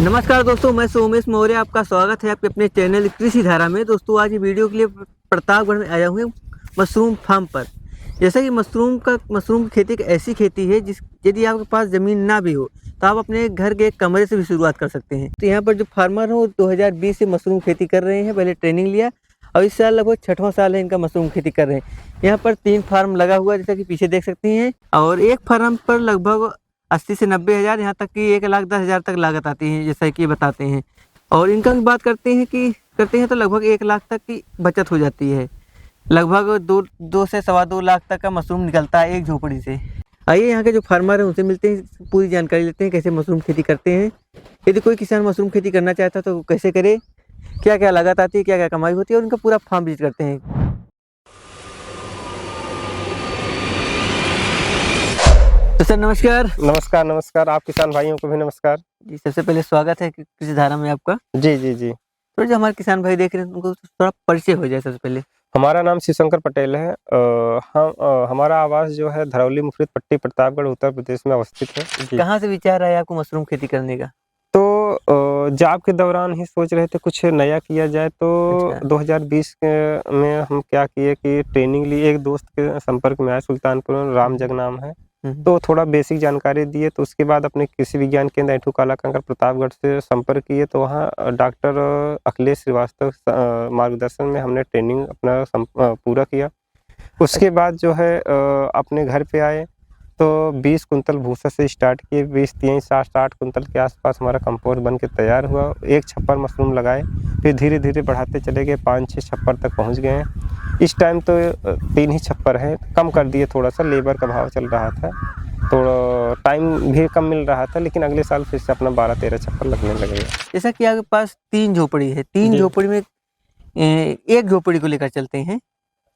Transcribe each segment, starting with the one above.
नमस्कार दोस्तों, मैं सोमेश मौर्य। आपका स्वागत है आपके अपने चैनल कृषि धारा में। दोस्तों, आज ये वीडियो के लिए प्रतापगढ़ में आया हूँ मशरूम फार्म पर। जैसा कि मशरूम की खेती एक ऐसी खेती है यदि आपके पास ज़मीन ना भी हो तो आप अपने घर के एक कमरे से भी शुरुआत कर सकते हैं। तो यहाँ पर जो फार्मर हो 2020 से मशरूम खेती कर रहे हैं। पहले ट्रेनिंग लिया और इस साल लगभग 6वां साल है इनका मशरूम खेती कर रहे हैं। यहाँ पर 3 फार्म लगा हुआ है, जैसा कि पीछे देख सकते हैं, और एक फार्म पर लगभग 80 से 90 हज़ार, यहाँ तक कि 1,10,000 तक लागत आती है, जैसा कि बताते हैं। और इनका भी बात करते हैं तो लगभग 1 लाख तक की बचत हो जाती है। लगभग दो से सवा 2 लाख तक का मशरूम निकलता है एक झोपड़ी से। आइए यहाँ के जो फार्मर हैं उनसे मिलते हैं, पूरी जानकारी लेते हैं कैसे मशरूम खेती करते हैं। यदि कोई किसान मशरूम खेती करना चाहता है तो कैसे करे, क्या क्या लागत आती है, क्या क्या कमाई होती है, और उनका पूरा फार्म विजिट करते हैं। तो सर नमस्कार। नमस्कार नमस्कार, आप किसान भाइयों को भी नमस्कार जी। सबसे पहले स्वागत है कृषि धारा में आपका। जी जी जी। तो जो हमारे किसान भाई देख रहे हैं उनको थोड़ा परिचय हो जाए सबसे पहले। हमारा नाम शिवशंकर पटेल है। हमारा आवास जो है धरौली मुफरिद पट्टी प्रतापगढ़ उत्तर प्रदेश में अवस्थित है जी। कहाँ से विचार आया आपको मशरूम खेती करने का? तो जॉब के दौरान ही सोच रहे थे कुछ नया किया जाए, तो अच्छा। 2020 में हम क्या किए कि ट्रेनिंग ली। एक दोस्त के संपर्क में आया, सुल्तानपुर में, राम जग नाम है, तो थोड़ा बेसिक जानकारी दिए। तो उसके बाद अपने कृषि विज्ञान केंद्र ऐठू कालाकंकर प्रतापगढ़ से संपर्क किए, तो वहाँ डॉक्टर अखिलेश श्रीवास्तव मार्गदर्शन में हमने ट्रेनिंग अपना पूरा किया। उसके बाद जो है अपने घर पे आए तो 20 कुंतल भूसा से स्टार्ट किए। 20-30-60 कुंतल के आसपास हमारा कंपोस्ट बन के तैयार हुआ। एक छप्पर मशरूम लगाए, फिर धीरे धीरे बढ़ाते चले गए, 5-6 छप्पर तक पहुंच गए हैं। इस टाइम तो 3 ही छप्पर हैं, कम कर दिए, थोड़ा सा लेबर का भाव चल रहा था, तो टाइम भी कम मिल रहा था, लेकिन अगले साल फिर से अपना 12-13 छप्पर लगने लगेगा। जैसा कि आपके पास 3 झोपड़ी है, 3 झोपड़ी में एक झोपड़ी को लेकर चलते हैं,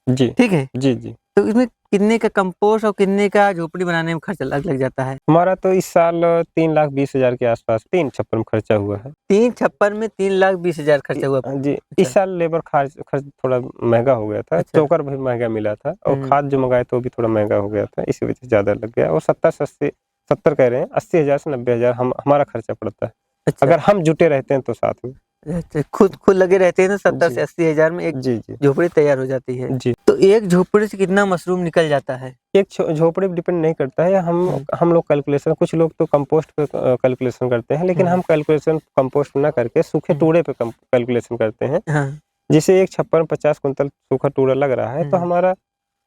जी ठीक है? जी जी। तो इसमें कितने का कंपोस्ट और कितने का झोपड़ी बनाने में खर्च लग जाता है? हमारा तो इस साल 3,20,000 के आसपास 3 छप्पर में खर्चा हुआ है। 3 छप्पर में 3,20,000 खर्चा हुआ। जी। अच्छा। इस साल लेबर खर्च थोड़ा महंगा हो गया था। अच्छा। चोकर भी महंगा मिला था, और खाद जो मंगाए तो भी थोड़ा महंगा हो गया था, इसी वजह से ज्यादा लग गया। और 70 कह रहे हैं, 80,000 से 90,000 हमारा खर्चा पड़ता है। अच्छा। अगर हम जुटे रहते हैं तो साथ में। अच्छा, खुद लगे रहते हैं तो 70 जी से 80 हज़ार में एक जी जी झोपड़ी तैयार हो जाती है। जी। तो एक झोपड़ी से कितना मशरूम निकल जाता है? एक झोपड़ी पे डिपेंड नहीं करता है। हम लोग कैलकुलेशन, कुछ लोग तो कंपोस्ट पे कैलकुलेशन करते हैं, लेकिन हम कैलकुलेशन कंपोस्ट ना करके सूखे टूड़े पे कैलकुलेशन करते हैं। हाँ। जैसे एक छप्पर में 50 कुंतल सूखा टूड़ा लग रहा है, तो हमारा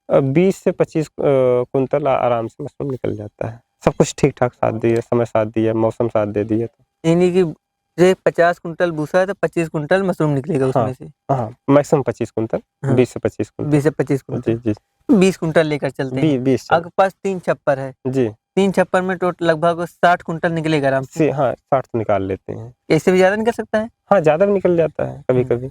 20 से 25 कुंतल आराम से मशरूम निकल जाता है। सब कुछ ठीक ठाक साथ दिए, समय साथ दिया, मौसम साथ दे दिया तो। यानी कि जो 50 कुंटल भूसा है तो 25 कुंटल मशरूम निकलेगा हाँ उसमें से। हाँ, मैक्सिमम 25 कुंतल, हाँ। 20 से 25 कुंतल। 20 से 25 कुंटल। जी जी। 20 कुंटल लेकर चलते हैं। 20 आपके पास 3 छप्पर है। जी 3 छप्पर में टोटल लगभग 60 कुंटल निकलेगा आराम से। हाँ, 60 तो निकाल लेते हैं। इससे भी ज्यादा निकल सकता है? हाँ, ज्यादा भी निकल जाता है कभी कभी।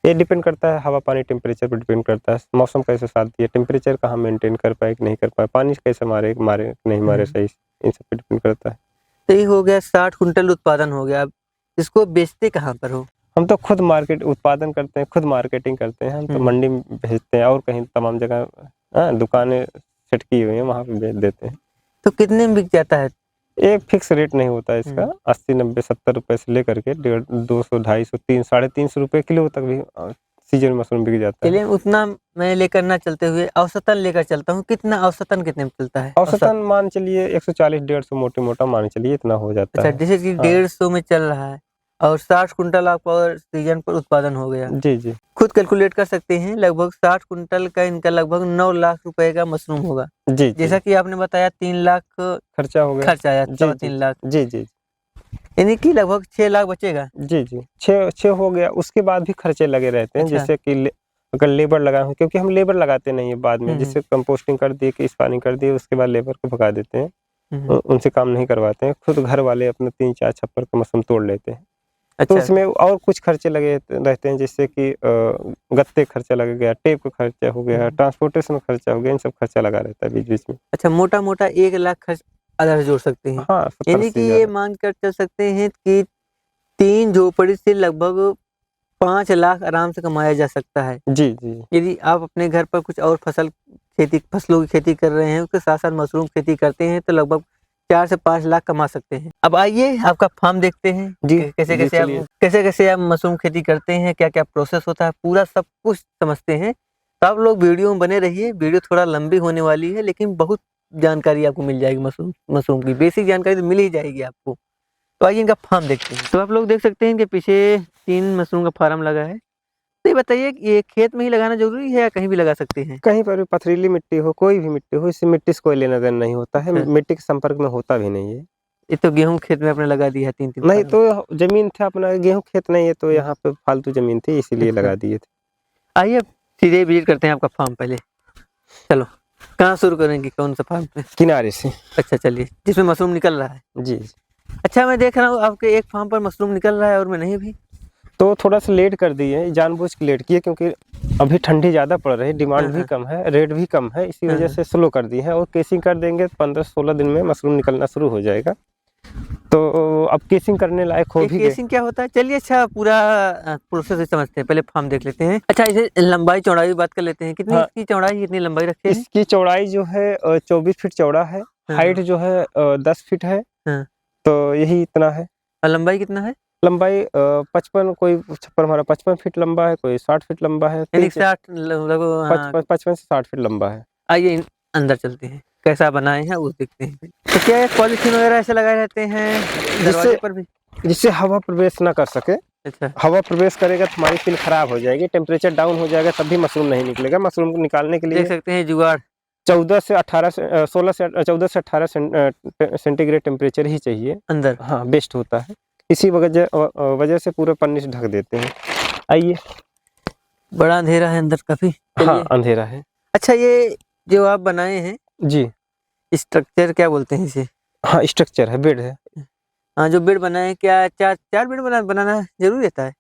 ये डिपेंड करता है, हवा पानी टेम्परेचर पर डिपेंड करता है, मौसम कैसे साथ दिए, टेम्परेचर कहाँ मेंटेन कर पाए कि नहीं कर पाए, पानी कैसे मारे नहीं मारे सही, इन सब पे डिपेंड करता है। तो ये हो गया 60 कुंटल उत्पादन हो गया। अब इसको बेचते कहाँ पर हो? हम तो खुद मार्केट उत्पादन करते हैं, खुद मार्केटिंग करते हैं। हम तो मंडी में भेजते हैं और कहीं तमाम जगह दुकानें सेट की हुई हैं, वहाँ पे बेच देते हैं। तो कितने में बिक जाता है? एक फिक्स रेट नहीं होता इसका। 80, 90, 70 रुपए से लेकर के 150, 200, 250, 300, 350 रुपए किलो तक भी सीजन मशरूम बिक जाता है। चलिए उतना मैं लेकर ना चलते हुए औसतन लेकर चलता हूँ। औसतन कितने में चलता है? औसतन मान चलिए 140, 150 मोटे मोटा मान चलिए, इतना हो जाता अच्छा, है। जैसे कि 150 में चल रहा है और 60 कुंटल आपका सीजन पर उत्पादन हो गया। जी जी। खुद कैलकुलेट कर सकते हैं, लगभग 60 कुंटल का इनका लगभग 9 लाख रुपए का मशरूम होगा। जी जैसा कि आपने बताया 3 लाख खर्चा हो गया, खर्च आया, जी 3 लाख, जी जी यानी कि लगभग 6 लाख बचेगा। जी जी। 6 हो गया। उसके बाद भी खर्चे लगे रहते हैं। अच्छा। जैसे कि अगर लेबर लगाए हो, क्योंकि हम लेबर लगाते नहीं है बाद में, जैसे कंपोस्टिंग कर दिए कि स्पानिंग कर दिए, उसके बाद लेबर को भगा देते हैं, उनसे काम नहीं करवाते हैं। खुद घर वाले अपने 3-4 छप्पर का मशरूम तोड़ लेते हैं। अच्छा। तो उसमें और कुछ खर्चे लगे रहते हैं, जैसे कि गत्ते खर्चा लग गया, टेप का खर्चा हो गया, ट्रांसपोर्टेशन खर्चा हो गया, इन सब खर्चा लगा रहता है बीच बीच में। अच्छा, मोटा मोटा 1 लाख खर्च आधा जोड़ सकते हैं। हाँ, यानी कि ये मान कर चल सकते हैं कि 3 झोपड़ी से लगभग 5 लाख आराम से कमाया जा सकता है। जी जी यदि आप अपने घर पर कुछ और फसलों की खेती कर रहे हैं, उसके साथ साथ मशरूम खेती करते हैं, तो लगभग 4 से 5 लाख कमा सकते हैं। अब आइए आपका फार्म देखते हैं जी, कैसे जी, कैसे कैसे आप मशरूम खेती करते हैं, क्या क्या प्रोसेस होता है, पूरा सब कुछ समझते हैं। तो आप लोग वीडियो में बने रहिए। वीडियो थोड़ा लंबी होने वाली है लेकिन बहुत जानकारी आपको मिल जाएगी। मशरूम की बेसिक जानकारी तो मिल ही जाएगी आपको। तो आइए इनका फार्म देखते हैं। तो आप लोग देख सकते हैं कि पीछे 3 मशरूम का फार्म लगा है। तो ये बताइए कि ये खेत में ही लगाना जरूरी है या कहीं भी लगा सकते हैं? कहीं पर भी पथरीली मिट्टी हो, कोई भी मिट्टी हो, इससे मिट्टी से कोई लेना देना नहीं होता है, अच्छा। मिट्टी के संपर्क में होता भी नहीं है। ये तो गेहूं खेत में आपने लगा दिया है 3-3 नहीं फार्म। तो जमीन था अपना, गेहूं खेत नहीं है तो यहाँ पे फालतू जमीन थी इसीलिए अच्छा। लगा दिए थे। आइए सीधे विजिट करते हैं आपका फार्म पहले। चलो, कहाँ शुरू करेंगे, कौन सा फार्म पे? किनारे से। अच्छा चलिए, जिसमें मशरूम निकल रहा है। जी, जी। अच्छा, मैं देख रहा हूँ आपके एक फार्म पर मशरूम निकल रहा है और मैं नहीं भी। तो थोड़ा सा लेट कर दिए, जानबूझ के लेट किए क्योंकि अभी ठंडी ज़्यादा पड़ रही है, डिमांड भी हाँ। कम है, रेट भी कम है, इसी वजह हाँ। से स्लो कर दिए हैं। और केसिंग कर देंगे 15-16 दिन में मशरूम निकलना शुरू हो जाएगा। तो अब केसिंग करने लायक हो ये भी गए। केसिंग क्या होता है? चलिए, अच्छा पूरा प्रोसेस समझते हैं। पहले फार्म देख लेते हैं। अच्छा, इसे लंबाई चौड़ाई की बात कर लेते हैं। कितनी हाँ, इसकी चौड़ाई, कितनी लंबाई रखे हैं? इसकी चौड़ाई जो है 24 फीट चौड़ा है, हाँ। हाइट जो है 10 फीट है। हाँ। तो यही इतना है। और लंबाई कितना है? लंबाई 55, कोई छप्पर हमारा 55 फीट लंबा है, कोई 60 फीट लंबा है, यानी 60 लगभग। हाँ। 55 से 60 फीट लंबा है। आइए अंदर चलते हैं, कैसा बनाए हैं वो देखते हैं। तो क्या ये पॉलीथीन वगैरह ऐसे लगाए रहते हैं दरवाजे पर भी? जिससे हवा प्रवेश ना कर सके। अच्छा। हवा प्रवेश करेगा तो हमारी पिन खराब हो जाएगी, टेम्परेचर डाउन हो जाएगा, तब भी मशरूम नहीं निकलेगा। मशरूम को निकालने के देख लिए सकते हैं जुगाड़। 14 से 18 सेंटीग्रेड टेम्परेचर ही चाहिए अंदर। हाँ, बेस्ट होता है। इसी वजह से पूरे पन्नी से ढक देते हैं। आइए। बड़ा अंधेरा है अंदर काफी। हाँ, अंधेरा है। अच्छा, ये जो आप बनाए हैं जी। स्ट्रक्चर क्या बोलते हैं इसे? हाँ, स्ट्रक्चर है, बेड है। हाँ, जो बेड बनाए हैं, क्या 4 बेड बनाना जरूरी रहता है?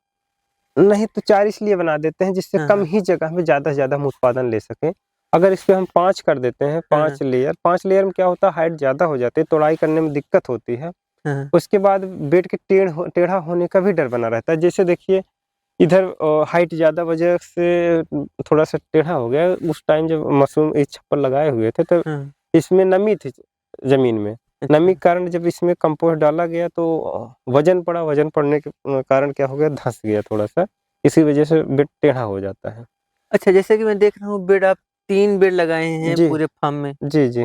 नहीं तो 4 इसलिए बना देते हैं जिससे हाँ। कम ही जगह में ज़्यादा से ज़्यादा हम उत्पादन ले सकें। अगर इस पे हम 5 कर देते हैं, 5 लेयर, 5 लेयर में क्या होता है, हाइट ज़्यादा हो जाती है, तोड़ाई करने में दिक्कत होती है। हाँ। उसके बाद बेड के टेढ़ा होने का भी डर बना रहता है। जैसे देखिए इधर हाइट ज़्यादा वजह से थोड़ा सा टेढ़ा हो गया। उस टाइम जब मशरूम इस छप्पर लगाए हुए थे तो हाँ। इसमें नमी थी ज़मीन में। अच्छा। नमी के कारण जब इसमें कंपोस्ट डाला गया तो वजन पड़ा, वजन पड़ने के कारण क्या हो गया, धंस गया थोड़ा सा। इसी वजह से बेड टेढ़ा हो जाता है। अच्छा, जैसे कि मैं देख रहा हूँ बेड, आप 3 बेड लगाए हैं जी, पूरे फार्म में। जी, जी।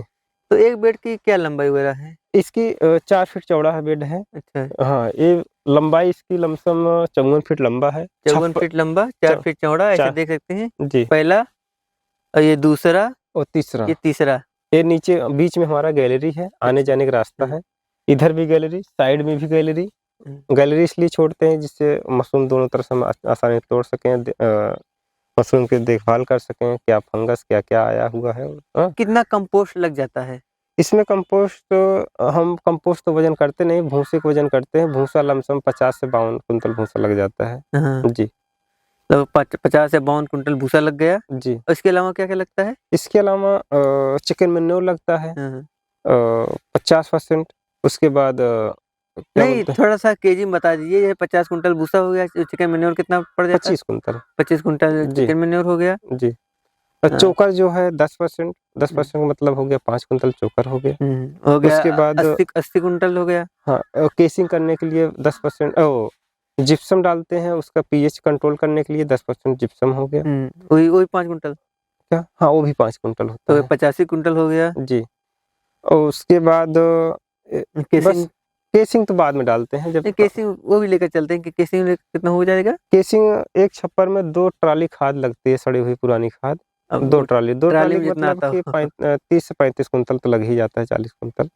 तो एक बेड की क्या लंबाई वगैरह है? इसकी 4 फीट चौड़ा है बेड है। अच्छा। हाँ, ये लंबाई इसकी लमसम 54 फीट लंबा है। 54 फीट लंबा, 4 फीट चौड़ा, ऐसे 4 देख सकते हैं। जी। पहला और ये दूसरा, और तीसरा, ये तीसरा। ये नीचे बीच में हमारा गैलरी है, आने जाने का रास्ता है। इधर भी गैलरी, साइड में भी गैलरी। गैलरी इसलिए छोड़ते हैं जिससे मशरूम दोनों तरफ से हम आसानी से तोड़ सकें, मशरूम की देखभाल कर सकें, क्या फंगस क्या आया हुआ है। कितना कंपोस्ट लग जाता है? इसमें कंपोस्ट हम कंपोस्ट तो वजन करते नहीं, भूसे को वजन करते हैं। भूसा लमसम 50 से 52 कुंटल भूसा लग जाता है। हाँ। जी। तो 50 से 52 कुंटल भूसा लग गया। जी। और इसके अलावा क्या क्या लगता है? इसके अलावा चिकन मैन्योर लगता है 50%। उसके बाद क्या नहीं, बोलते हैं, थोड़ा सा केजी में बता दीजिए। ये 50 कुंटल भूसा हो गया, चिकन मैन्योर कितना पड़ जाता है? 25 कुंटल। 25 कुंटल जी, चिकन मैन्योर हो गया। जी। हाँ। चोकर जो है 10%, 10% का मतलब हो गया 5 कुंटल चोकर हो गया। हो गया। उसके बाद 80 कुंटल हो गया। हाँ, केसिंग करने के लिए 10% जिप्सम डालते हैं, उसका पीएच कंट्रोल करने के लिए 10% जिप्सम हो गया। वही 5 कुंटल। क्या? हाँ, वो भी 5 कुंटल होता तो है। 85 कुंटल हो गया। जी। और उसके बाद बस केसिंग तो बाद में डालते हैं जब केसिंग वो भी लेकर चलते हैं कि केसिंग कितना हो जाएगा? केसिंग एक छप्पर में 2 ट्राली खाद लगती है, सड़ी हुई पुरानी खाद। 2 ट्राली में जितना मतलब आता कि 30 से 35 कुंटल तो लग ही जाता है, 40 कुंटल।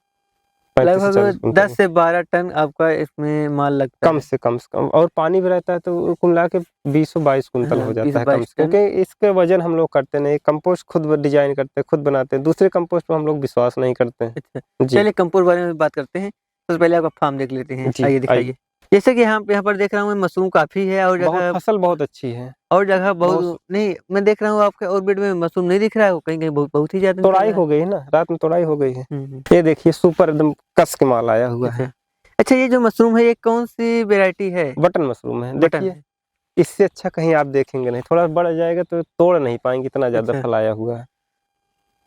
35 से 40 लगभग कुंटल 10 से 12 टन आपका इसमें माल लगता कम है। से कम और पानी भी रहता है तो कुल मिला के 20-22 कुंटल हो जाता है कम से, क्योंकि इसके वजन हम लोग करते नहीं। कंपोस्ट खुद डिजाइन करते हैं, खुद बनाते हैं। दूसरे कंपोस्ट पर हम लोग विश्वास नहीं करते हैं। अच्छा, चलिए कंपोस्ट बारे में बात करते हैं। सबसे पहले आपका फार्म देख लेते हैं। जी, आइए दिखाइए। जैसे कि यहाँ पर देख रहा हूँ मशरूम काफी है और जगह फसल बहुत अच्छी है। और जगह बहुत नहीं, मैं देख रहा हूँ आपके ऑर्बिट में मशरूम नहीं दिख रहा है, कहीं कहीं बहुत ही ज्यादा तोड़ाई हो गई है ना, रात में तोड़ाई हो गई है। ये देखिए सुपर एकदम कस के माल आया हुआ है। अच्छा, ये जो मशरूम है ये कौन सी वेराइटी है? बटन मशरूम है। देखिए इससे अच्छा कहीं आप देखेंगे नहीं, थोड़ा बढ़ जाएगा तो तोड़ नहीं पाएंगे, इतना ज्यादा फैलाया हुआ है।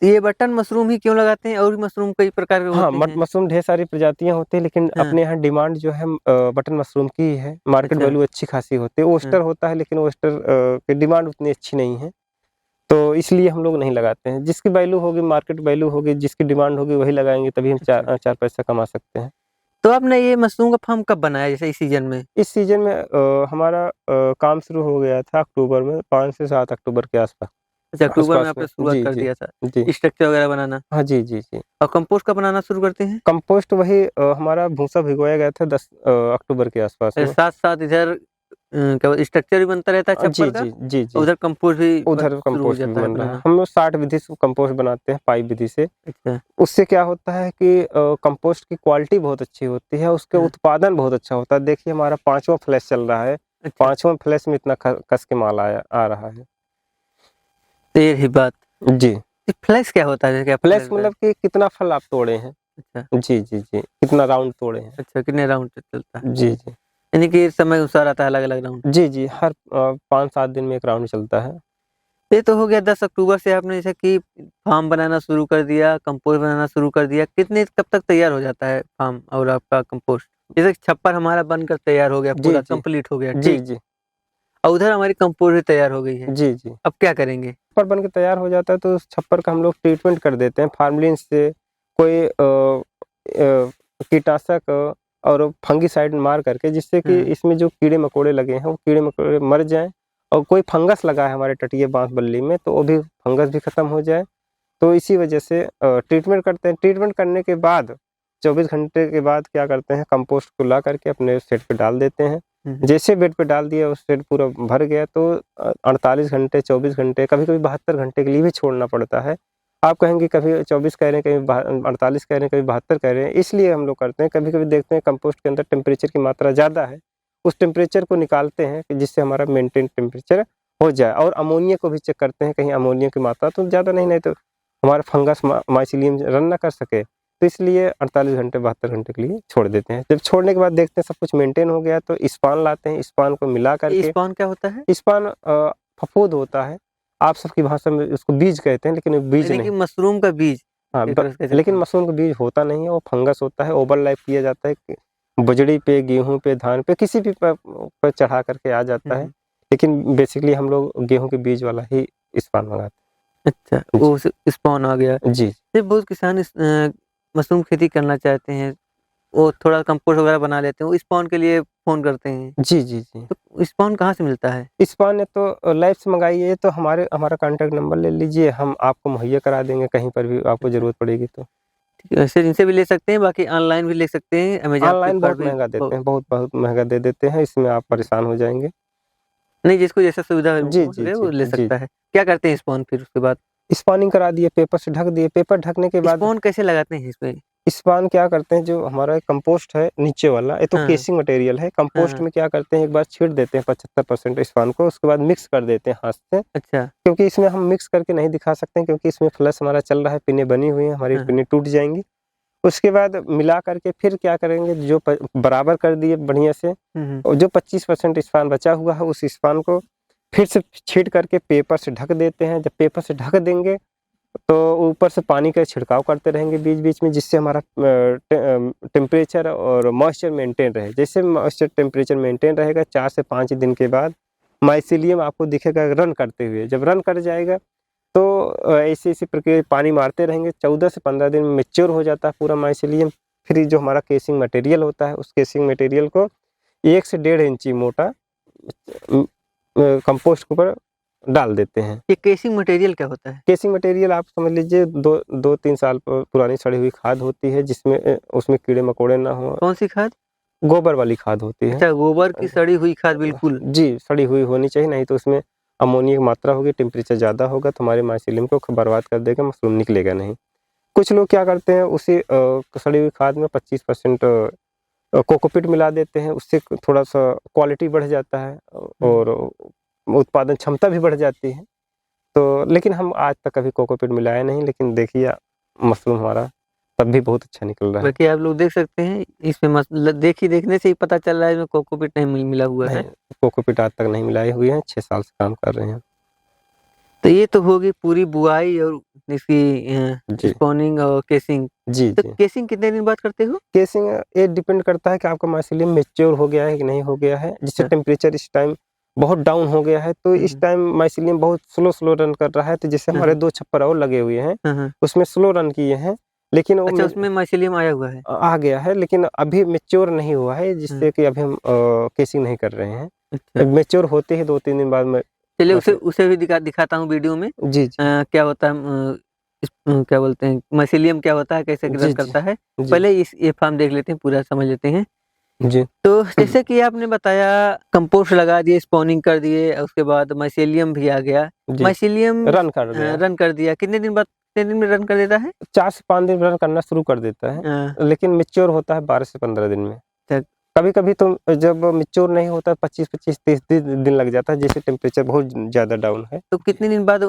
तो ये बटन मशरूम ही क्यों लगाते हैं, और भी मशरूम कई प्रकार के हाँ, होते हैं? मशरूम ढेर सारी प्रजातियाँ होती हैं, लेकिन हाँ, अपने यहाँ डिमांड जो है बटन मशरूम की ही है। मार्केट अच्छा, वैल्यू अच्छी खासी होती है। हाँ, ओस्टर होता है, लेकिन ओस्टर की डिमांड उतनी अच्छी नहीं है, तो इसलिए हम लोग नहीं लगाते हैं। जिसकी वैल्यू होगी, मार्केट वैल्यू होगी, जिसकी डिमांड होगी वही लगाएँगे, तभी हम अच्छा। चार पैसा कमा सकते हैं। तो आपने ये मशरूम का फार्म कब बनाया, जैसे इस सीज़न में? इस सीज़न में हमारा काम शुरू हो गया था अक्टूबर में, 5 से 7 अक्टूबर के अच्छा, अक्टूबर में आस-पास में। आपने शुरुआत जी, कर जी। दिया था, जी। स्ट्रक्चर वगैरह बनाना। हाँ, जी, जी, जी। और कंपोस्ट कब बनाना शुरू करते हैं? कंपोस्ट वही हमारा भूसा भिगोया गया था 10 अक्टूबर के आस-पास में। साथ-साथ इधर क्या बोलते स्ट्रक्चर भी बनता रहता है जी, छप्पर का, जी, जी, और जी। उधर कंपोस्ट भी बन उधर शुरू हो कंपोस्ट भी जाता है बन रहा है। बनना। हम लोग 60 विधि से कंपोस्ट बनाते हैं, पाइप विधि से। अच्छा, उससे क्या होता है कि कंपोस्ट की क्वालिटी बहुत अच्छी होती है, उसके हाँ, उत्पादन बहुत अच्छा होता है। देखिए हमारा 5वाँ फ्लैश चल रहा है, अच्छा, 5वाँ फ्लैश में इतना क कस के माल आ रहा है। तो ये रही बात। जी, ये फ्लैश क्या होता है, क्या पता फ्लैश लग रहा है? मतलब कि कितना फल आप तोड़े हैं। अच्छा, जी, जी, जी, कितना राउंड तोड़े हैं। अच्छा, कितने राउंड चलता है? जी, जी। यानी कि समय अनुसार आता है अलग-अलग राउंड। जी, जी, हर 5-7 दिन में 1 राउंड चलता है। ये तो हो गया 10 अक्टूबर से आपने जैसे कि फार्म बनाना शुरू कर दिया, कंपोस्ट बनाना शुरू कर दिया। कब तक तैयार हो जाता है फार्म और आपका कंपोस्ट? जैसे कि छप्पर हमारा बनकर तैयार हो गया, जी, पूरा जी। कंप्लीट हो गया, जी, ठीक। जी। और उधर हमारी कंपोस्ट भी तैयार हो गई है। जी, जी। अब क्या करेंगे? छप्पर बन के तैयार हो जाता है तो उस छप्पर का हम लोग ट्रीटमेंट कर देते हैं फार्मलिन से, कोई कीटनाशक और फंगिसाइड मार करके, जिससे कि हाँ, इसमें जो कीड़े-मकोड़े लगे हैं वो कीड़े-मकोड़े मर जाएँ, और कोई फंगस लगा है हमारे तटीय बाँस बल्ली में तो वो भी फंगस भी खत्म हो जाए। तो इसी वजह से ट्रीटमेंट करते हैं। ट्रीटमेंट करने के बाद 24 घंटे के बाद क्या करते हैं, कंपोस्ट को ला करके अपने शेड पे डाल देते हैं। हुँ, जैसे बेड पे डाल दिया, वो शेड पूरा भर गया तो 48 घंटे, 24 घंटे, कभी-कभी 72 घंटे के लिए भी छोड़ना पड़ता है। आप कहेंगे कभी 24 कह रहे हैं, कभी 48 कह रहे हैं, कभी 72 कह रहे हैं, इसलिए हम लोग करते हैं। कभी-कभी देखते हैं कंपोस्ट के अंदर टेम्परेचर की मात्रा ज़्यादा है, उस टेम्परेचर को निकालते हैं कि जिससे हमारा मेंटेन टेम्परेचर हो जाए, और अमोनिया को भी चेक करते हैं, कहीं अमोनिया की मात्रा तो ज़्यादा नहीं तो हमारा फंगस माइसीलियम रन ना कर सके। तो इसलिए 48 घंटे 72 घंटे के लिए छोड़ देते हैं। जब छोड़ने के बाद देखते हैं सब कुछ मेंटेन हो गया तो स्पान लाते हैं, स्पान को मिला करके। स्पॉन क्या होता है? स्पान फफूंद होता है, आप सबकी भाषा में उसको बीज कहते हैं, लेकिन वो बीज यानी कि नहीं। मशरूम का बीज, हाँ, एक तरह से कह सकते लेकिन हैं। मशरूम का बीज होता नहीं है, वो फंगस होता है। ओवर लाइफ किया जाता है कि बजड़ी पे, गेहूँ पे, धान पे, किसी भी पे चढ़ा करके आ हुँ, जाता है। हुँ। लेकिन बेसिकली हम लोग गेहूँ के बीज वाला ही स्पान मंगाते अच्छा, हैं। वो स्पॉन आ गया। जी, जी। ये बहुत किसान मशरूम खेती करना चाहते हैं, वो थोड़ा कंपोस्ट वगैरह बना लेते हैं, वो स्पॉन के लिए फ़ोन करते हैं। जी, जी, जी। तो स्पॉन कहाँ से मिलता है? स्पान है तो लाइफ से मंगाइए, तो हमारा कॉन्टैक्ट नंबर ले लीजिए, हम आपको मुहैया करा देंगे कहीं पर भी आपको अच्छा, ज़रूरत पड़ेगी तो। ठीक है, वैसे इनसे भी ले सकते हैं, बाकी ऑनलाइन भी ले सकते हैं, अमेज़न, ऑनलाइन फ्लिपकार्ट बहुत भी महँगा देते ब हैं, बहुत महँगा दे देते हैं, इसमें आप हुँ। परेशान हो जाएँगे। नहीं, जिसको जैसा सुविधा जी, हो जी, सके वो जी, ले जी। सकता है। क्या करते हैं स्पॉन फिर उसके बाद? स्पॉनिंग करा दिए, पेपर से ढक दिए, पेपर ढकने के बाद स्पॉन कैसे लगाते हैं इसमें? स्पान क्या करते हैं, जो हमारा कंपोस्ट है नीचे वाला, ये तो हाँ, केसिंग मटेरियल है, हाँ, कंपोस्ट हाँ। में क्या करते हैं एक बार छींट देते हैं 75% स्पान को, उसके बाद मिक्स कर देते हैं हाथ से। अच्छा, क्योंकि इसमें हम मिक्स करके नहीं दिखा सकते हैं, क्योंकि इसमें फ्लश हमारा चल रहा है, पिनें बनी हुई हैं, हमारी हाँ, हाँ। पिनें टूट जाएँगी। उसके बाद मिला करके फिर क्या करेंगे, जो बराबर कर दिए बढ़िया से, हुँ, हुँ। और जो 25% स्पान बचा हुआ है उस स्पान को फिर से छींट करके पेपर से ढक देते हैं। जब पेपर से ढक देंगे तो ऊपर से पानी का छिड़काव करते रहेंगे बीच-बीच में, जिससे हमारा टेम्परेचर और मॉइस्चर मेंटेन रहे। जैसे मॉइस्चर टेम्परेचर मेंटेन रहेगा, 4 से 5 दिन के बाद माइसीलियम आपको दिखेगा रन करते हुए। जब रन कर जाएगा तो ऐसी-ऐसी प्रक्रिया पानी मारते रहेंगे, 14 से 15 दिन में मैच्योर हो जाता है पूरा माइसीलियम। फिर जो हमारा केसिंग मटेरियल होता है, उस केसिंग मटेरियल को 1 से 1.5 इंची मोटा कंपोस्ट के ऊपर डाल देते हैं। ये केसिंग मटेरियल क्या होता है? केसिंग मटेरियल आप समझ लीजिए 2-3 साल पुरानी सड़ी हुई खाद होती है, जिसमें उसमें कीड़े-मकोड़े ना हों। कौन-सी खाद? गोबर वाली खाद होती है। अच्छा, गोबर की सड़ी हुई खाद अ, बिल्कुल। जी, सड़ी हुई होनी चाहिए, नहीं तो उसमें अमोनिया की मात्रा होगी, टेम्परेचर ज़्यादा होगा तो हमारे माइसीलियम को बर्बाद कर देगा, मशरूम निकलेगा नहीं। कुछ लोग क्या करते हैं, उसी सड़ी हुई खाद में 25% कोकोपीट मिला देते हैं, उससे थोड़ा-सा क्वालिटी बढ़ जाता है हुँ। और उत्पादन क्षमता भी बढ़ जाती है। तो लेकिन हम आज तक कभी कोकोपीट मिलाया नहीं, लेकिन देखिए मशरूम हमारा तब भी बहुत अच्छा निकल रहा है। बाकी आप लोग देख सकते हैं, इसमें देखने से ही पता चल रहा है इसमें कोकोपीट नहीं मिला हुआ नहीं, है। कोकोपीट आज तक नहीं मिलाए हुए हैं, 6 साल से काम कर रहे हैं। तो ये तो होगी पूरी बुआई और इसकी जी स्पॉनिंग और केसिंग। जी तो जी। केसिंग कितने दिन बाद करते हो? केसिंग ये डिपेंड करता है कि आपका माइसीलियम मैच्योर हो गया है कि नहीं हो गया है। जिससे अच्छा। टेम्परेचर इस टाइम बहुत डाउन हो गया है, तो इस हम्म। टाइम माइसीलियम बहुत स्लो रन कर रहा है। तो जैसे हमारे 2 छप्पर और लगे हुए हैं, हाँ। उसमें स्लो रन किए हैं, लेकिन वो अच्छा, उसमें माइसीलियम आया हुआ है। आ गया है, लेकिन अभी मैच्योर नहीं हुआ है, हाँ। जिससे कि अभी हम केसिंग नहीं कर रहे हैं। अच्छा, मैच्योर होते ही 2-3 दिन बाद में चलिए उसे मसि उसे भी दिखाता हूँ वीडियो में। जी, जी। क्या होता है, क्या बोलते हैं, माइसीलियम क्या होता है, कैसे जी, रन जी। करता है। जी, पहले इस ये फार्म देख लेते हैं, पूरा समझ लेते हैं। जी। तो जैसे कि आपने बताया, कंपोस्ट लगा दिए, स्पॉनिंग कर दिए, उसके बाद माइसीलियम भी आ गया। जी, माइसीलियम रन कर गया। रन कर दिया, कितने दिन बाद, कितने दिन में रन कर देता है? 4 से 5 दिन रन करना शुरू कर देता है, अ, लेकिन मैच्योर होता है 12 से 15 दिन में। तक कभी-कभी तो जब मैच्योर नहीं होता 25-25, 30 दिन लग जाता है, जैसे टेम्परेचर बहुत ज़्यादा डाउन है। तो कितने दिन बाद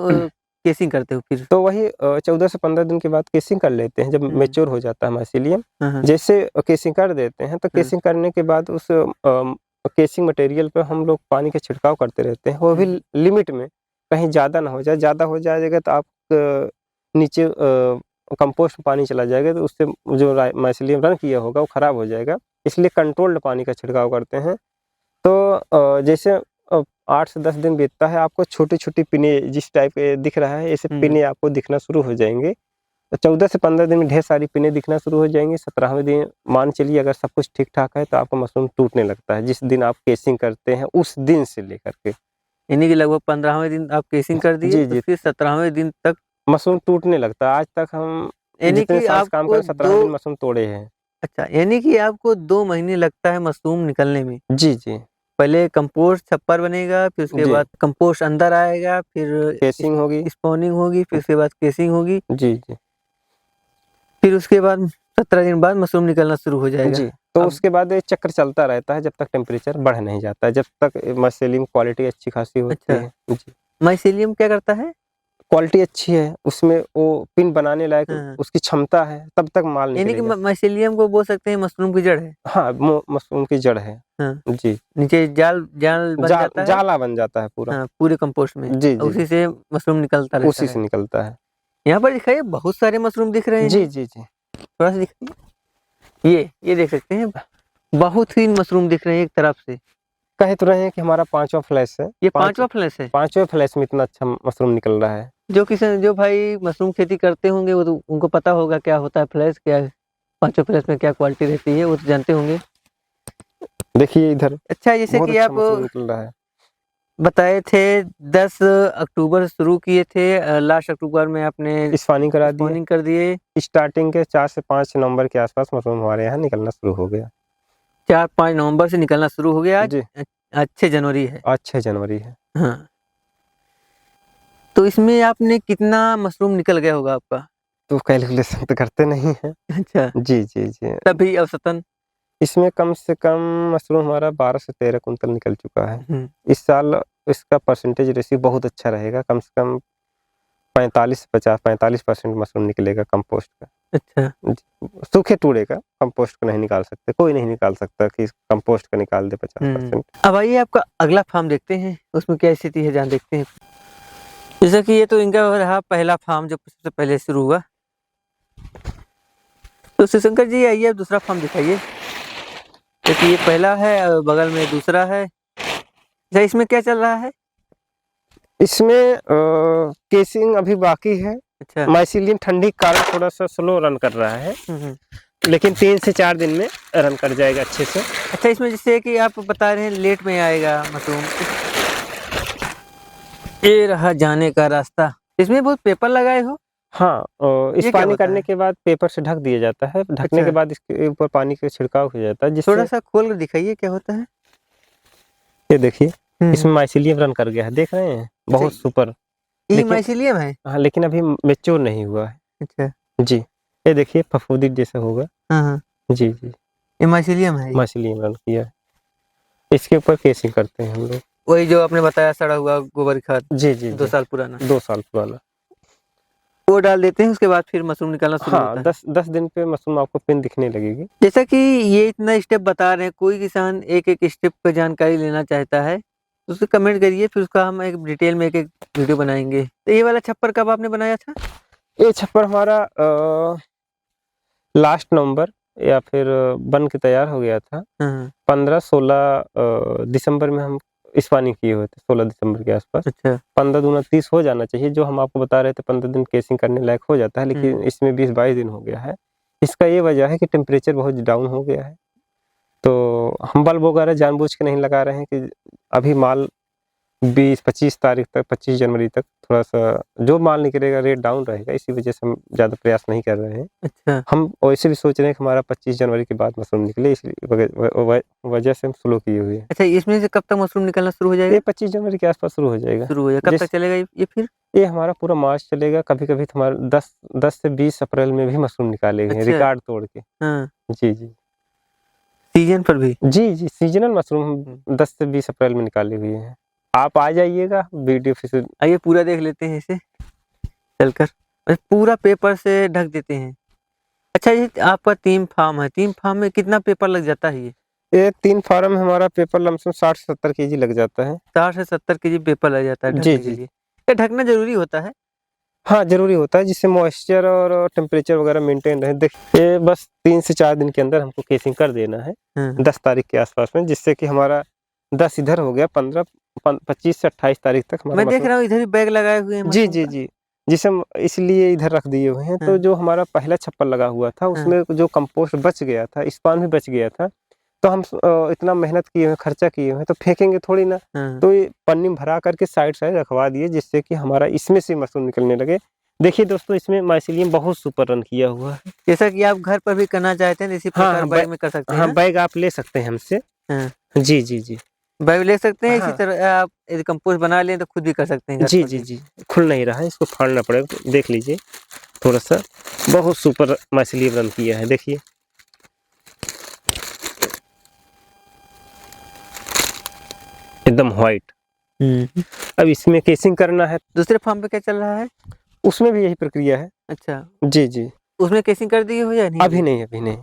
केसिंग करते हो फिर? तो वही 14 से 15 दिन के बाद केसिंग कर लेते हैं, जब मैच्योर हो जाता है माइसीलियम। हाँ, हाँ, जैसे केसिंग कर देते हैं, तो हाँ, केसिंग करने के बाद उस केसिंग मटेरियल पे हम लोग पानी का छिड़काव करते रहते हैं, वो भी लिमिट में, कहीं ज़्यादा ना हो जाए। ज़्यादा हो जाएगा तो आप नीचे कंपोस्ट में पानी चला जाएगा, तो उससे जो माइसीलियम रन किया होगा वो खराब हो जाएगा, इसलिए कंट्रोल्ड पानी का छिड़काव करते हैं। तो जैसे 8 से 10 दिन बीतता है, आपको छोटी-छोटी पिने जिस टाइप के दिख रहा है, ऐसे पिने आपको दिखना शुरू हो जाएँगे। तो 14 से 15 दिन में ढेर सारी पिने दिखना शुरू हो जाएँगी। 17वें दिन मान चलिए अगर सब कुछ ठीक-ठाक है, तो आपका मशरूम टूटने लगता है, जिस दिन आप केसिंग करते हैं, उस दिन से लेकर के। यानी कि लगभग 15वें दिन आप केसिंग कर दिए, जी, तो जी। फिर 17वें दिन तक, मशरूम टूटने लगता है। आज तक हम यानी जितने कि साल से काम कर आपको रहे हैं, 17वें 2, दिन मशरूम तोड़े हैं। अच्छा, यानी कि आपको 2 महीने लगता है मशरूम निकलने में। जी, जी। पहले कंपोस्ट छप्पर बनेगा, फिर उसके जी, बाद कंपोस्ट अंदर आएगा, फिर केसिंग होगी। स्पॉनिंग होगी, फिर उसके बाद केसिंग होगी, जी, जी। फिर उसके बाद 17 दिन बाद मशरूम निकलना शुरू हो जाएगा। जी, तो अब उसके बाद ये चक्र चलता रहता है, जब तक टेम्परेचर बढ़ नहीं जाता है, जब तक मसलिन क्वालिटी अच्छी खासी होती अच्छा, है। जी, माइसीलियम क्या करता है? क्वालिटी अच्छी है, उसमें वो पिन बनाने लायक हाँ, उसकी क्षमता है, तब तक माल यानी कि निकलेगा। माइसीलियम को बोल सकते हैं मशरूम की जड़ है। हाँ, मशरूम की जड़ है। हाँ, जी, नीचे जाल जाल बन जाता है। जाला बन जाता है पूरा। हाँ, पूरे कंपोस्ट में, जी, और जी, उसी जी, से मशरूम निकलता रहता उसी है। से निकलता है। यहाँ पर दिखाइए, बहुत सारे मशरूम दिख रहे जी, हैं। जी, जी। थोड़ा सा दिखाइए, ये देख सकते हैं, बहुत ही मशरूम दिख रहे हैं एक तरफ से। कह तो रहे हैं कि हमारा 5वाँ फ्लैश है। ये 5 5वां फ्लैश है। 5वें फ्लैश में इतना अच्छा मशरूम निकल रहा है। जो भाई मशरूम खेती करते होंगे, वो तो उनको पता होगा क्या होता है फ्लैश, क्या है 5वें फ्लैश में क्या क्वालिटी रहती है, वो तो जानते होंगे। देखिए इधर, अच्छा, जैसे बहुत कि अच्छा आप मशरूम निकल रहा है। बताए थे 10 अक्टूबर से शुरू किए थे, लास्ट अक्टूबर में आपने स्पॉनिंग करा दिए। स्पॉनिंग कर दिए। स्टार्टिंग के 4 से 5 नवंबर के आसपास मशरूम हमारे यहाँ निकलना शुरू हो गया। 4-5 नवंबर से निकलना शुरू हो गया। जी, आज 6 जनवरी है। आज 6 जनवरी है। हाँ, तो इसमें आपने कितना मशरूम निकल गया होगा आपका? तो कैलकुलेशन तो करते नहीं हैं। अच्छा, जी, जी, जी। तभी औसतन। इसमें कम से कम मशरूम हमारा 12 से 13 कुंतल निकल चुका है। हुँ, इस साल इसका परसेंटेज रेशियो बहुत अच्छा रहेगा, कम से कम 45 से 45% मशरूम निकलेगा कंपोस्ट का। अच्छा। जी, सूखे टुकड़े का, कंपोस्ट का नहीं निकाल सकते, कोई नहीं निकाल सकता कि कंपोस्ट का निकाल दे 50%। अब आइए आपका अगला फार्म देखते हैं, उसमें क्या स्थिति है जान देखते हैं। जैसा कि ये तो इनका रहा पहला फार्म, जो सबसे पहले शुरू हुआ। तो शिवशंकर जी, आइए अब दूसरा फार्म दिखाइए। देखिए, ये पहला है और बगल में दूसरा है। अच्छा, इसमें क्या चल रहा है? इसमें केसिंग अभी बाकी है। अच्छा। माइसीलियम ठंडी के कारण थोड़ा-सा स्लो रन कर रहा है, हुँ। लेकिन 3 से 4 दिन में रन कर जाएगा अच्छे से। अच्छा, इसमें जैसे कि आप बता रहे हैं लेट में आएगा मशरूम। ये रहा जाने का रास्ता। इसमें बहुत पेपर लगाए हो? हाँ, इस ये क्या पानी होता करने है? के बाद पेपर से ढक दिया जाता है। ढकने के अच्छा, बाद इसके ऊपर पानी का छिड़काव किया जाता है, जिससे थोड़ा-सा खोल कर दिखाइए क्या होता है? ये देखिए, हुँ। इसमें माइसीलियम रन कर गया है, देख रहे हैं? अच्छा, बहुत सुपर। ये लेकिन माइसीलियम है? हाँ, लेकिन अभी मैच्योर नहीं हुआ है। अच्छा। जी, ये देखिए फफूंदी जैसा होगा। हाँ, हाँ। जी, जी, ये माइसीलियम है ये? माइसीलियम रन किया है। इसके ऊपर केसिंग करते हैं हम लोग। वही जो आपने बताया, सड़ा हुआ गोबर खाद, जी, जी, 2 जी, साल पुराना। 2 साल पुराना। वो डाल देते हैं, उसके बाद फिर मशरूम निकालना शुरू हाँ, होता है। 10 दिन पे मशरूम आपको पिन दिखने लगेगी। जैसा कि ये इतना स्टेप बता रहे हैं, कोई किसान एक-एक स्टेप पे जानकारी लेना चाहता है, तो उसको कमेंट करिए, फिर उसका हम एक डिटेल में एक वीडियो बनाएंगे। तो ये वाला छप्पर कब आपने बनाया था? ये छप्पर हमारा लास्ट नवंबर या फिर बन के तैयार हो गया था। हाँ। 15-16 दिसंबर में हम स्पानिंग किए हुए थे, 16 दिसंबर के आसपास। अच्छा। 15 दूना 30 हो जाना चाहिए, जो हम आपको बता रहे थे 15 दिन केसिंग करने लायक हो जाता है, लेकिन इसमें 20-22 दिन हो गया है। इसका ये वजह है कि टेम्परेचर बहुत डाउन हो गया है, तो हम बल्ब वगैरह जानबूझ के नहीं लगा रहे हैं कि अभी माल 20-25 तारीख तक, 25 जनवरी तक थोड़ा सा जो माल निकलेगा रेट डाउन रहेगा, इसी वजह से हम ज़्यादा प्रयास नहीं कर रहे हैं। अच्छा। हम वैसे भी सोच रहे हैं कि हमारा 25 जनवरी के बाद मशरूम निकले, इसलिए वजह से हम स्लो किए हुए हैं। अच्छा, इसमें से कब तक मशरूम निकलना शुरू हो ये जाएगा? 25 जनवरी के आसपास शुरू हो जाएगा। शुरू हो जाएगा, कब तक चलेगा ये फिर? ये हमारा पूरा मार्च चलेगा, कभी-कभी तो हमारा 10 से 20 अप्रैल में भी मशरूम निकाले गए हैं, अच्छा। रिकॉर्ड तोड़ के। हाँ। जी, जी। सीजन पर भी? जी, जी, सीज़नल मशरूम हम 10 से 20 अप्रैल में निकाले हुए हैं। आप आ जाइएगा, वीडियो फिर से आइए पूरा देख लेते हैं इसे चलकर। और पूरा पेपर से ढक देते हैं। अच्छा, ये आपका 3 फार्म है, 3 फार्म में कितना पेपर लग जाता है ये? ये 3 फार्म में हमारा पेपर लमसम 60 से 70 केजी लग जाता है। 60 से 70 केजी पेपर लग जाता है जी, ढकने के जी। लिए। ये ढकना ज़रूरी होता है? हाँ, ज़रूरी होता है, जिससे मॉइस्चर और टेम्परेचर वगैरह मेंटेन रहे। देखिए, बस 3 से 4 दिन के अंदर हमको केसिंग कर देना है, हाँ। 10 तारीख के आसपास में, जिससे कि हमारा 10 इधर हो गया, 25 से 28 तारीख तक हमारा मैं देख मशरूम। रहा हूँ इधर भी बैग लगाए हुए हैं जी, मशरूम जी, का। जी। जिसे हम इसलिए इधर रख दिए हुए हैं, तो हाँ। जो हमारा पहला छप्पर लगा हुआ था, हाँ। उसमें जो कंपोस्ट बच गया था, स्पान भी बच गया था, तो हम इतना मेहनत किए हुए हैं, खर्चा किए हुए हैं, तो फेंकेंगे थोड़ी ना। हाँ। तो ये पन्नी में भरा करके साइड रखवा दिए, जिससे कि हमारा इसमें से मशरूम निकलने लगे। देखिए दोस्तों, इसमें माइसीलियम बहुत सुपर रन किया हुआ है। जैसा कि आप घर पर भी करना चाहते हैं, इसी हाँ, प्रकार हाँ, बैग में कर सकते हैं हाँ, ना? बैग आप ले सकते हैं हमसे। हाँ। जी, जी, जी। बैग ले सकते हैं, इसी हाँ। तरह आप यदि कंपोस्ट बना लें तो खुद भी कर सकते हैं घर जी, पर जी, भी। जी। खुल नहीं रहा है, इसको फाड़ना पड़ेगा, तो देख लीजिए थोड़ा-सा। बहुत सुपर माइसीलियम रन किया है, देखिए। एकदम व्हाइट। अब इसमें केसिंग करना है। दूसरे फार्म पे क्या चल रहा है? उसमें भी यही प्रक्रिया है। अच्छा, जी, जी। उसमें केसिंग कर दी हो या नहीं? अभी नहीं, अभी नहीं।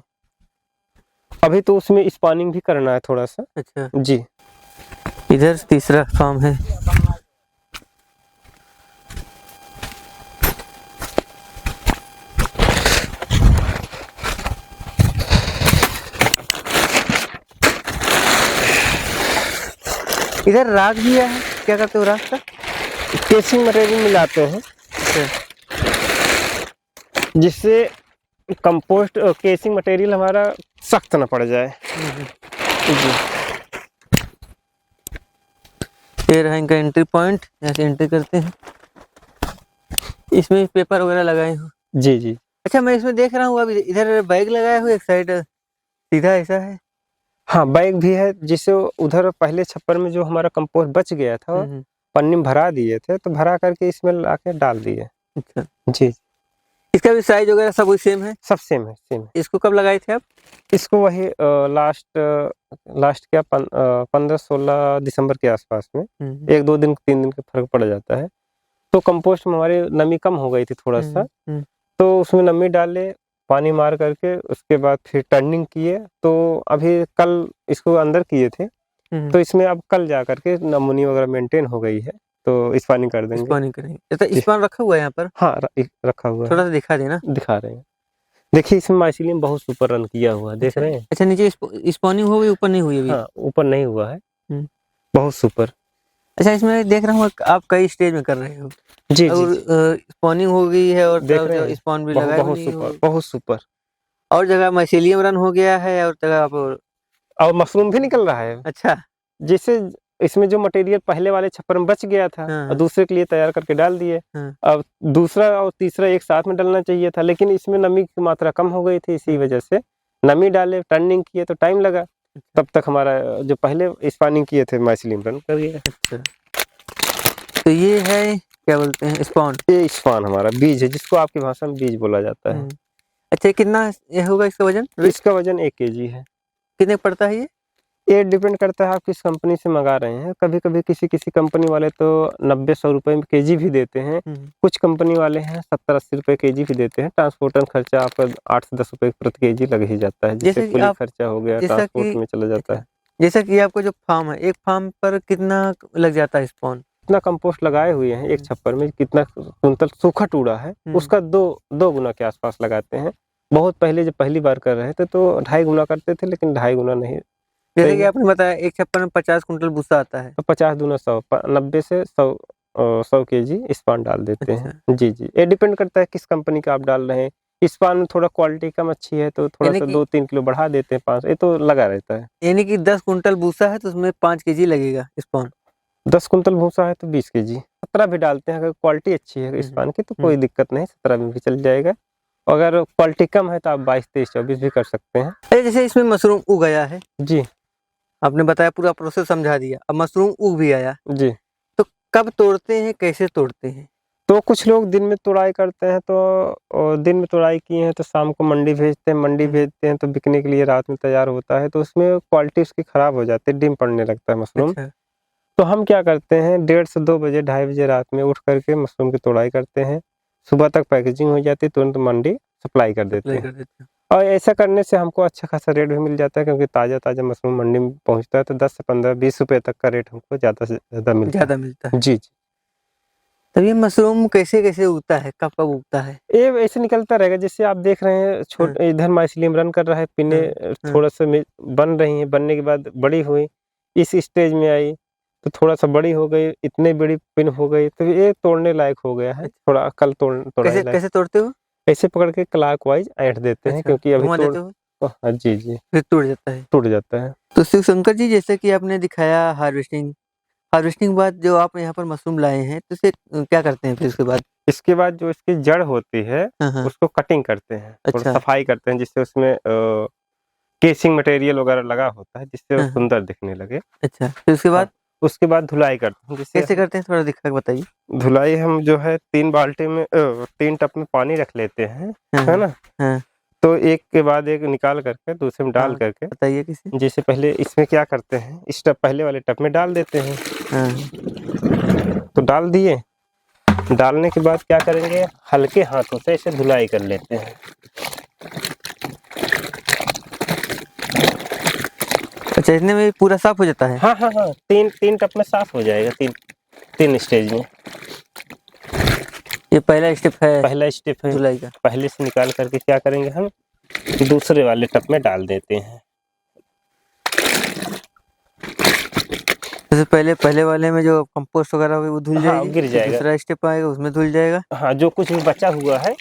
अभी तो उसमें स्पानिंग भी करना है थोड़ा-सा। अच्छा, जी। इधर तीसरा फार्म है। इधर राख भी है, क्या करते हो राख का? केसिंग मटेरियल मिलाते हैं, अच्छा। जिससे कंपोस्ट केसिंग मटेरियल हमारा सख्त ना पड़ जाए। जी। ये रहा इनका एंट्री पॉइंट, यहाँ से एंट्री करते हैं। इसमें पेपर वगैरह लगाए हो? जी, जी। अच्छा, मैं इसमें देख रहा हूँ अब इधर बैग लगाया हुआ, एक साइड सीधा ऐसा है। हाँ, बैग भी है, जिससे उधर पहले छप्पर में जो हमारा कंपोस्ट बच गया था, पन्नी में भरा दिए थे, तो भरा करके इसमें लाके डाल दिए। अच्छा। जी। इसका भी साइज वगैरह सब वही सेम है? सब सेम है, सेम है। इसको कब लगाए थे आप? इसको वही लास्ट क्या 15-16 दिसंबर के आसपास में, 1-2 दिन 3 दिन का फर्क पड़ जाता है। तो कंपोस्ट में हमारी नमी कम हो गई थी थोड़ा-सा, तो उसमें नमी डाले, पानी मार करके उसके बाद फिर टर्निंग किए। तो अभी कल इसको अंदर किए थे, तो इसमें अब कल जा करके नमूनी वगैरह मेंटेन हो गई है, तो स्पानिंग कर देंगे। स्पॉनिंग करेंगे। अच्छा, स्पॉन रखा हुआ है यहाँ पर? हाँ, रखा हुआ है। थोड़ा सा दिखा देना। दिखा रहे हैं। देखिए, इसमें माइसीलियम बहुत सुपर रन किया हुआ है, देख रहे हैं? अच्छा, नीचे स्पॉनिंग हो गई, ऊपर नहीं हुई अभी? हाँ, ऊपर नहीं हुआ है। हम्म। बहुत सुपर। अच्छा, इसमें देख रहा हूँ आप कई स्टेज में कर रहे हो। जी, और जी। स्पॉनिंग हो गई है और देख रहे हैं? स्पॉन भी लगाए बहुत सुपर, बहुत सुपर। और जगह माइसीलियम रन हो गया है और जगह आप और मशरूम भी निकल रहा है। अच्छा। जैसे इसमें जो मटेरियल पहले वाले छप्पर में बच गया था, और दूसरे के लिए तैयार करके डाल दिए। अब दूसरा और तीसरा एक साथ में डालना चाहिए था, लेकिन इसमें नमी की मात्रा कम हो गई थी, इसी वजह से नमी डाले, टर्निंग किए तो टाइम लगा। तब तक हमारा जो पहले स्पानिंग किए थे माइसीलियम रन कर गया। अच्छा, तो ये है क्या बोलते हैं स्पॉन? ये स्पान हमारा बीज है, जिसको आपकी भाषा में बीज बोला जाता है। अच्छा, कितना होगा इसका वजन? इसका वजन 1 केजी है। कितने पड़ता है ये? ये डिपेंड करता है आप किस कंपनी से मंगा रहे हैं। कभी-कभी किसी कंपनी वाले तो 90-100 रुपए में केजी भी देते हैं। कुछ कंपनी वाले हैं 70-80 रुपए केजी भी देते हैं। ट्रांसपोर्टर खर्चा आपका 8 से 10 रुपए प्रति केजी लग ही जाता है, जिससे कुली खर्चा हो गया, ट्रांसपोर्ट में चला जाता है। जैसा कि आपका जो फार्म है, एक फार्म पर कितना लग जाता है स्पॉन? कितना कंपोस्ट लगाए हुए हैं एक छप्पर में, कितना कुंतल सूखा टूड़ा है, उसका दो गुना के आसपास लगाते हैं। बहुत पहले जब पहली बार कर रहे थे तो 2.5 गुना करते थे, लेकिन 2.5 गुना नहीं। जैसे कि आपने बताया एक छप्पर में 50 कुंटल भूसा आता है, तो 50 दूना 100, 90 से 100 केजी स्पान डाल देते हैं। जी जी, ये डिपेंड करता है किस कंपनी का आप डाल रहे हैं। स्पान में थोड़ा क्वालिटी कम अच्छी है तो थोड़ा सा 2-3 किलो बढ़ा देते हैं, 5, ये तो लगा रहता है। यानी कि 10 कुंटल भूसा है तो उसमें 5 केजी लगेगा स्पॉन। 10 कुंटल भूसा है तो 20 केजी। 17 भी डालते हैं, अगर क्वालिटी अच्छी है स्पान की तो कोई दिक्कत नहीं, 17 में भी चल जाएगा। अगर क्वालिटी कम है तो आप 22, 23, 24 भी कर सकते हैं। अरे जैसे इसमें मशरूम उग गया है, जी, आपने बताया, पूरा प्रोसेस समझा दिया, अब मशरूम उग भी आया, जी। तो कब तोड़ते हैं, कैसे तोड़ते हैं? तो कुछ लोग दिन में तुड़ाई करते हैं, तो दिन में तुड़ाई किए हैं तो शाम को मंडी भेजते हैं, मंडी भेजते हैं तो बिकने के लिए रात में तैयार होता है, तो उसमें क्वालिटी उसकी खराब हो जाती है, डिम पड़ने लगता है मशरूम। अच्छा। तो हम क्या करते हैं, 1:30 से 2 बजे, 2:30 बजे रात में उठ करके मशरूम की तुड़ाई करते हैं। सुबह तक पैकेजिंग हो जाती है, तुरंत मंडी सप्लाई कर देते हैं। और ऐसा करने से हमको अच्छा खासा रेट भी मिल जाता है, क्योंकि ताज़ा मशरूम मंडी में पहुंचता है तो 10 से 15, 20 रुपए तक का रेट हमको ज़्यादा से ज़्यादा मिलता है। जी जी। तब ये मशरूम कैसे कैसे उगता है, कब कब उगता है? ये ऐसे निकलता रहेगा, जैसे आप देख रहे हैं छोटे इधर माइसिलियम रन कर रहा है, पिने थोड़ा सा बन रही है, बनने के बाद बड़ी हुई, इस स्टेज में आई तो थोड़ा सा बड़ी हो गई, इतनी बड़ी पिन हो गई तो ये तोड़ने लायक हो गया है। थोड़ा कल तोड़ने लायक। कैसे तोड़ते हो? ऐसे पकड़ के क्लॉकवाइज ऐंठ देते हैं, क्योंकि अभी घुमा देते हो, हाँ जी जी, फिर टूट जाता है। टूट जाता है। तो शिव शंकर जी, जैसे कि आपने दिखाया हार्वेस्टिंग के बाद जो आप यहाँ पर मशरूम लाए हैं, तो इसे क्या करते हैं फिर उसके बाद? इसके बाद जो इसकी जड़ होती है हाँ। उसको कटिंग करते हैं, थोड़ा अच्छा। सफाई करते हैं, जिससे उसमें केसिंग मटेरियल वगैरह लगा होता है, जिससे वो हाँ। सुंदर दिखने लगे। अच्छा, फिर उसके बाद? उसके बाद धुलाई करते हैं। जिससे कैसे करते हैं, थोड़ा दिखा के बताइए। धुलाई हम जो है 3 बाल्टी में 3 टप में पानी रख लेते हैं, है ना। हाँ। तो एक के बाद एक निकाल करके दूसरे में डाल करके, बताइए कैसे। जैसे पहले इसमें क्या करते हैं, इस टप पहले वाले टप में डाल देते हैं। हाँ। तो डाल दिए, डालने के बाद क्या करेंगे, हल्के हाथों से इसे धुलाई कर लेते हैं। अच्छा, इतने में पूरा साफ हो जाता है? हाँ हाँ हाँ, 3 टप में साफ हो जाएगा, 3 स्टेज में। ये पहला स्टेप है, पहला स्टेप है धुलाई का। पहले से निकाल करके क्या करेंगे, हम दूसरे वाले टप में डाल देते हैं। जैसे पहले वाले में जो कंपोस्ट वगैरह होगी वो धुल जाएगी। हाँ, गिर जाएगा। दूसरा स्टेप आएगा, उसमें धुल जाएगा। हाँ, जो कुछ भी बचा हुआ है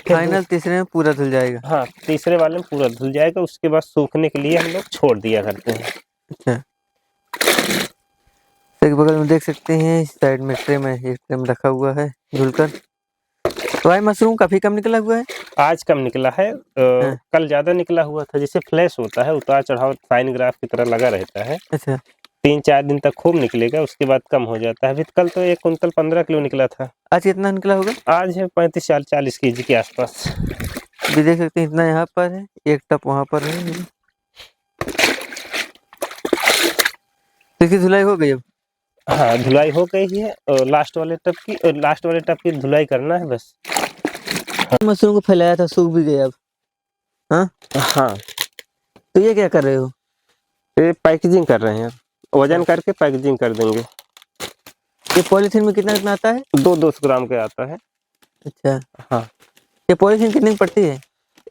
फाइनल तीसरे में पूरा धुल जाएगा। हाँ, तीसरे वाले में पूरा धुल जाएगा। उसके बाद सूखने के लिए हम लोग छोड़ दिया करते हैं। अच्छा, एक बगल में देख सकते हैं, साइड में ट्रे में, एक ट्रे में रखा हुआ है धुलकर। तो भाई मशरूम काफी कम निकला हुआ है। आज कम निकला है, कल ज्यादा निकला हुआ था। जैसे फ्लैश होता है, उतार चढ़ाव साइन ग्राफ की तरह लगा रहता है। अच्छा, 3-4 दिन तक खूब निकलेगा, उसके बाद कम हो जाता है। अभी कल तो 1 कुंतल 15 किलो निकला था। आज कितना निकला होगा? आज है 35-40 केजी के आसपास। भी देख सकते हैं, इतना यहाँ पर है, एक टप वहाँ पर है। तो इसकी धुलाई हो गई अब? हाँ, धुलाई हो गई है। लास्ट वाले टप की धुलाई करना है बस। मशरूम को फैलाया था, सूख भी गया अब। हाँ हाँ, तो ये क्या कर रहे हो? ये पैकेजिंग कर रहे हैं, वजन करके पैकेजिंग कर देंगे। ये पॉलीथीन में कितना कितना आता है? 200 ग्राम का आता है। अच्छा, हाँ, ये पॉलीथीन कितने की पड़ती है?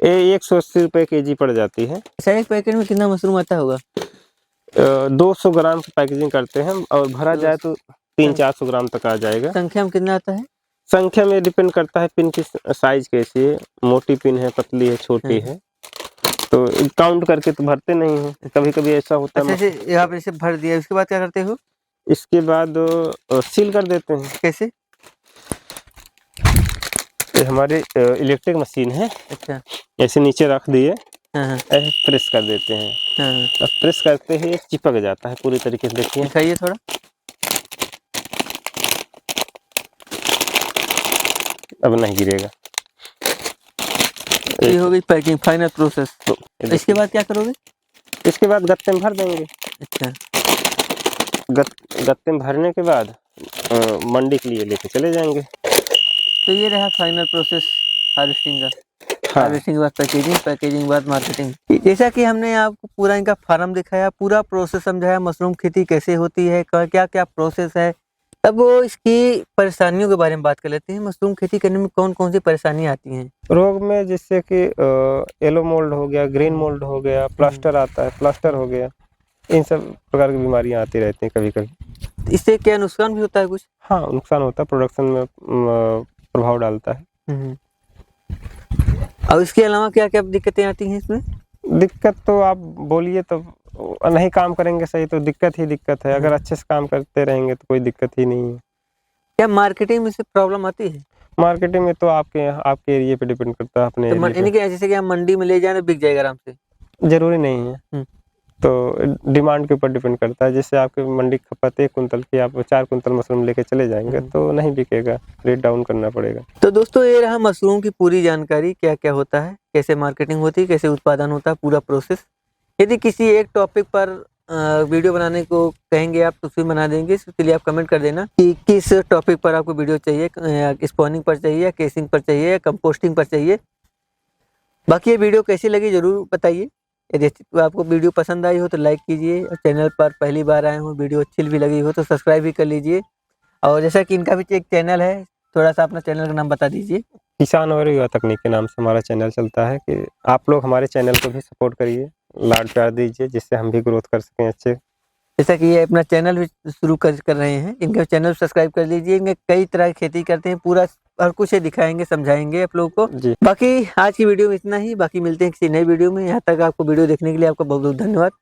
ये 180 रुपये केजी पड़ जाती है। अच्छा, एक पैकेट में कितना मशरूम आता होगा? 200 ग्राम की पैकेजिंग करते हैं, और भरा जाए तो 300-400 ग्राम तक आ जाएगा। संख्या में कितना आता है? संख्या में डिपेंड करता है पिन की साइज कैसी है, मोटी पिन है, पतली है, छोटी है, तो काउंट करके तो भरते नहीं है। कभी कभी ऐसा होता है। अच्छा, जैसे आप इसे भर दिया, उसके बाद क्या करते हो? इसके बाद सील कर देते हैं। कैसे? ये हमारी इलेक्ट्रिक मशीन है। अच्छा, ऐसे नीचे रख दिए, हाँ ऐसे प्रेस कर देते हैं। हाँ। अब प्रेस करते ही चिपक जाता है पूरी तरीके से। देखिए, दिखाइए थोड़ा। अब नहीं गिरेगा। ये हो गई पैकिंग, फाइनल प्रोसेस। तो इसके बाद क्या करोगे? इसके बाद गत्ते में भर देंगे। अच्छा, गत्ते में भरने के बाद मंडी के लिए लेके चले जाएंगे। तो ये रहा फाइनल प्रोसेस हार्वेस्टिंग का। हार्वेस्टिंग के बाद पैकेजिंग, पैकेजिंग के बाद मार्केटिंग। जैसा कि हमने आपको पूरा इनका फार्म दिखाया, पूरा प्रोसेस समझाया, मशरूम खेती कैसे होती है, क्या क्या प्रोसेस है। अब वो इसकी परेशानियों के बारे में बात कर लेते हैं। मशरूम खेती करने में कौन कौन सी परेशानियां आती हैं? रोग में जिससे कि येलो मोल्ड हो गया, ग्रीन मोल्ड हो गया, प्लास्टर आता है, प्लास्टर हो गया, इन सब प्रकार की बीमारियां आती रहती हैं कभी कभी। इससे क्या नुकसान भी होता है कुछ? हाँ, नुकसान होता है, प्रोडक्शन में प्रभाव डालता है। और इसके अलावा क्या क्या दिक्कतें आती हैं इसमें? दिक्कत तो आप बोलिए तो नहीं काम करेंगे सही तो दिक्कत ही दिक्कत है। अगर अच्छे से काम करते रहेंगे तो कोई दिक्कत ही नहीं है। क्या मार्केटिंग में से प्रॉब्लम आती है? मार्केटिंग में तो आपके एरिया पे डिपेंड करता है, अपने तो एरिया यानी कि जैसे कि हम मंडी में ले जाए तो बिक जाएगा आराम से? पे जरूरी नहीं है। तो डिमांड के ऊपर डिपेंड करता है। जैसे आपके मंडी खपत 1 कुंतल की, आप 4 कुंतल मशरूम लेके चले जाएंगे तो नहीं बिकेगा, रेट डाउन करना पड़ेगा। तो दोस्तों ये रहा मशरूम की पूरी जानकारी, क्या क्या होता है, कैसे मार्केटिंग होती है, कैसे उत्पादन होता है, पूरा प्रोसेस। यदि किसी एक टॉपिक पर वीडियो बनाने को कहेंगे आप तो फिर बना देंगे। इसके लिए आप कमेंट कर देना कि किस टॉपिक पर आपको वीडियो चाहिए, स्पॉनिंग पर चाहिए या केसिंग पर चाहिए या कंपोस्टिंग पर चाहिए। बाकी ये वीडियो कैसी लगी जरूर बताइए। यदि आपको वीडियो पसंद आई हो तो लाइक कीजिए, और चैनल पर पहली बार आए हो, वीडियो अच्छी भी लगी हो तो सब्सक्राइब भी कर लीजिए। और जैसा कि इनका भी एक चैनल है, थोड़ा सा अपना चैनल का नाम बता दीजिए। किसान और युवा तकनीक के नाम से हमारा चैनल चलता है कि आप लोग हमारे चैनल को भी सपोर्ट करिए, लाड प्यार दीजिए, जिससे हम भी ग्रोथ कर सकें अच्छे। जैसा कि ये अपना चैनल भी शुरू कर रहे हैं, इनका चैनल सब्सक्राइब कर लीजिए। इनके कई तरह की खेती करते हैं, पूरा हर कुछ दिखाएंगे, समझाएंगे आप लोगों को। बाकी आज की वीडियो में इतना ही, बाकी मिलते हैं किसी नई वीडियो में। यहाँ तक आपको वीडियो देखने के लिए आपका बहुत बहुत धन्यवाद।